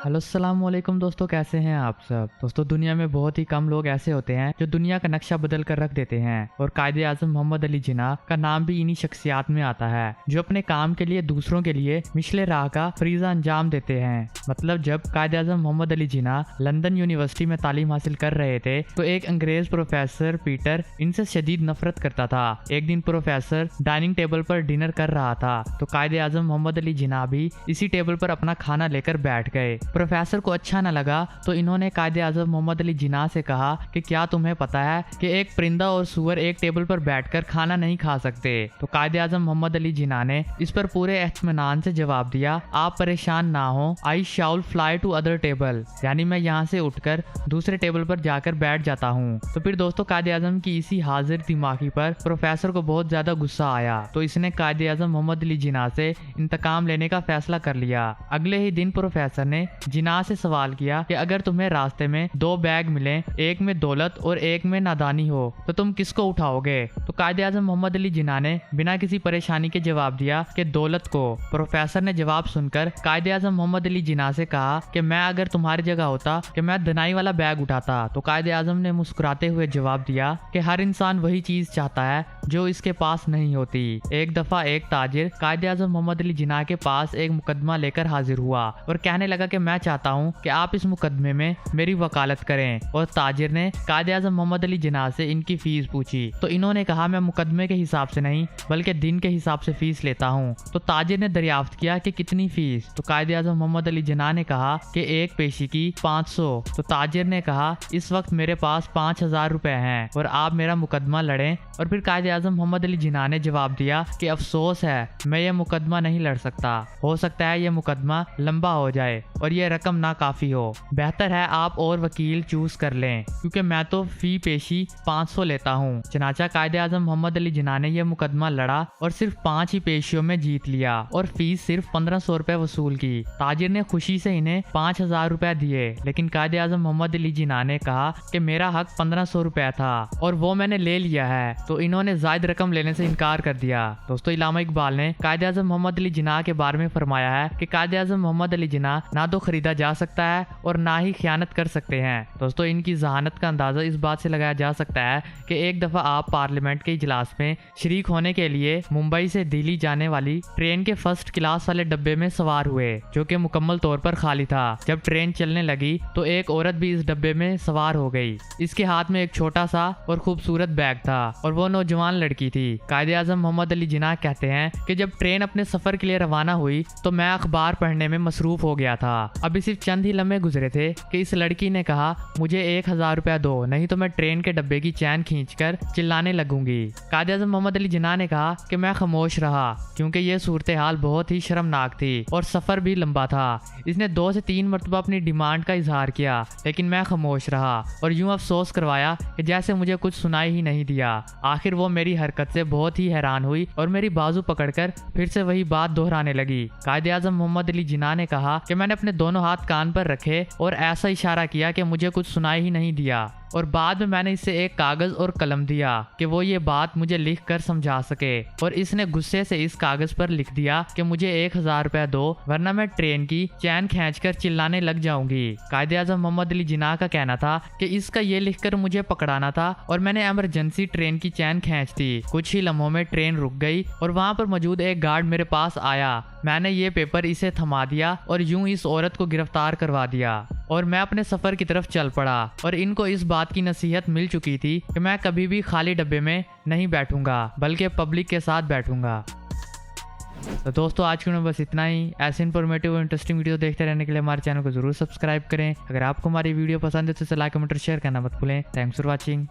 Hello अस्सलाम वालेकुम दोस्तों, कैसे हैं आप सब। दोस्तों दुनिया में बहुत ही कम लोग ऐसे होते हैं जो दुनिया का नक्शा बदल कर रख देते हैं, और कायदे आजम मोहम्मद अली जिन्ना का नाम भी इन्हीं शख्सियात में आता है जो अपने काम के लिए दूसरों के लिए मिशले राह का फरीजा अंजाम देते हैं। मतलब जब कायदे आजम मोहम्मद अली जिन्ना लंदन यूनिवर्सिटी में तालीम हासिल कर रहे थे तो एक अंग्रेज प्रोफेसर पीटर इनसे शदीद नफरत करता था। एक दिन प्रोफेसर डाइनिंग टेबल पर डिनर कर रहा था तो कायदे आजम मोहम्मद अली जिन्ना भी इसी टेबल पर अपना खाना लेकर बैठ गए। प्रोफेसर को अच्छा न लगा तो इन्होंने कायदे आजम मोहम्मद अली जिन्ना से कहा कि क्या तुम्हें पता है कि एक परिंदा और सूअर एक टेबल पर बैठकर खाना नहीं खा सकते। तो कायदे आजम मोहम्मद अली जिन्ना ने इस पर पूरे इत्मीनान से जवाब दिया, आप परेशान ना हो, I should fly to other table, यानी मैं यहाँ से उठकर दूसरे टेबल पर जाकर बैठ जाता हूँ। तो फिर दोस्तों कायदे आजम की इसी हाजिर दिमागी पर प्रोफेसर को बहुत ज्यादा गुस्सा आया तो इसने कायदे आजम मोहम्मद अली जिन्ना से इंतकाम लेने का फैसला कर लिया। अगले ही दिन प्रोफेसर ने जिन्ना से सवाल किया कि अगर तुम्हें रास्ते में दो बैग मिले, एक में दौलत और एक में नादानी हो, तो तुम किसको उठाओगे। तो कायदे आजम मोहम्मद अली जिन्ना ने बिना किसी परेशानी के जवाब दिया कि दौलत को। प्रोफेसर ने जवाब सुनकर कायदे आजम मोहम्मद अली जिन्ना से कहा कि मैं अगर तुम्हारी जगह होता कि मैं धनाई वाला बैग उठाता। तो कायदे आजम ने मुस्कुराते हुए जवाब दिया कि हर इंसान वही चीज चाहता है जो इसके पास नहीं होती। एक दफा एक ताजिर कायदे आजम मोहम्मद अली जिन्ना के पास एक मुकदमा लेकर हाजिर हुआ और कहने लगा कि मैं चाहता हूँ कि आप इस मुकदमे में मेरी वकालत करें। और ताजिर ने कायदे आजम मोहम्मद अली जिन्ना से इनकी फीस पूछी तो इन्होंने कहा, मैं मुकदमे के हिसाब से नहीं बल्कि दिन के हिसाब से फीस लेता हूँ। तो ताजिर ने दरियाफ्त किया कि कितनी फीस। तो कायदे आजम मोहम्मद अली जिन्ना ने कहा कि एक पेशी की 500। तो ताजिर ने कहा, इस वक्त मेरे पास 5000 रुपए हैं और आप मेरा मुकदमा लड़ें। और फिर कायदे आजम मोहम्मद अली जिन्ना ने जवाब दिया कि अफसोस है, मैं ये मुकदमा नहीं लड़ सकता, हो सकता है ये मुकदमा लंबा हो जाए और ये रकम ना काफी हो, बेहतर है आप और वकील चूज कर लें क्योंकि मैं तो फी पेशी 500 लेता हूँ। चनाचा कायदे आजम मोहम्मद अली जिन्ना ने यह मुकदमा लड़ा और सिर्फ 5 ही पेशियों में जीत लिया और फीस सिर्फ 1500 रुपए वसूल की। ताजिर ने खुशी से इन्हें 5000 रुपए दिए, लेकिन कायदे आजम मोहम्मद अली जिन्ना ने कहा कि मेरा हक 1500 रुपए था और वो मैंने ले लिया है। तो इन्होंने जायद रकम लेने से इनकार कर दिया। दोस्तों इल्लामा इकबाल ने कायदे आजम मोहम्मद अली जिन्ना के बारे में फरमाया है कि कायदे आजम मोहम्मद अली जिन्ना ना तो खरीदा जा सकता है और ना ही खयानत कर सकते हैं। दोस्तों इनकी जहानत का अंदाजा इस बात से लगाया जा सकता है कि एक दफा आप पार्लियामेंट के इजलास में शरीक होने के लिए मुंबई से दिल्ली जाने वाली ट्रेन के फर्स्ट क्लास वाले डब्बे में सवार हुए जो कि मुकम्मल तौर पर खाली था। जब ट्रेन चलने लगी तो एक औरत भी इस डब्बे में सवार हो गई। इसके हाथ में एक छोटा सा और खूबसूरत बैग था और वो नौजवान लड़की थी। कायदे आजम मोहम्मद अली जिन्ना कहते हैं कि जब ट्रेन अपने सफर के लिए रवाना हुई तो मैं अखबार पढ़ने में मसरूफ हो गया था। अभी सिर्फ चंद ही लम्हे गुजरे थे कि इस लड़की ने कहा, मुझे 1000 रुपया दो, नहीं तो मैं ट्रेन के डब्बे की चैन खींचकर चिल्लाने लगूंगी। कायदे आजम मोहम्मद अली जिन्ना ने कहा कि मैं खामोश रहा क्योंकि ये सूरत हाल बहुत ही शर्मनाक थी और सफर भी लंबा था। इसने 2 से 3 मरतबा अपनी डिमांड का इजहार किया लेकिन मैं खामोश रहा और यूं अफसोस करवाया कि जैसे मुझे कुछ सुनाई ही नहीं दिया। आखिर वो मेरी हरकत से बहुत ही हैरान हुई और मेरी बाजू पकड़कर फिर से वही बात दोहराने लगी। कायदे आजम मोहम्मद अली जिन्ना ने कहा कि मैंने अपने दोनों हाथ कान पर रखे और ऐसा इशारा किया कि मुझे कुछ सुनाई ही नहीं दिया और बाद में मैंने इसे एक कागज और कलम दिया कि वो ये बात मुझे लिख कर समझा सके और इसने गुस्से से इस कागज पर लिख दिया कि मुझे 1000 रुपया दो वरना मैं ट्रेन की चैन खींचकर चिल्लाने लग जाऊंगी। कायदे आजम मोहम्मद अली जिन्ना का कहना था कि इसका ये लिखकर मुझे पकड़ाना था और मैंने इमरजेंसी ट्रेन की चैन खींच दी। कुछ ही लम्हों में ट्रेन रुक गई और वहाँ पर मौजूद एक गार्ड मेरे पास आया। मैंने ये पेपर इसे थमा दिया और यूं इस औरत को गिरफ्तार करवा दिया और मैं अपने सफर की तरफ चल पड़ा। और इनको इस बात की नसीहत मिल चुकी थी कि मैं कभी भी खाली डब्बे में नहीं बैठूंगा बल्कि पब्लिक के साथ बैठूंगा। तो दोस्तों आज के में बस इतना ही। ऐसे इन्फॉर्मेटिव और इंटरेस्टिंग वीडियो देखते रहने के लिए हमारे चैनल को जरूर सब्सक्राइब करें। अगर आपको हमारी वीडियो पसंद है तो इसे लाइक कमेंट और शेयर करना मत भूलें। Thanks for watching.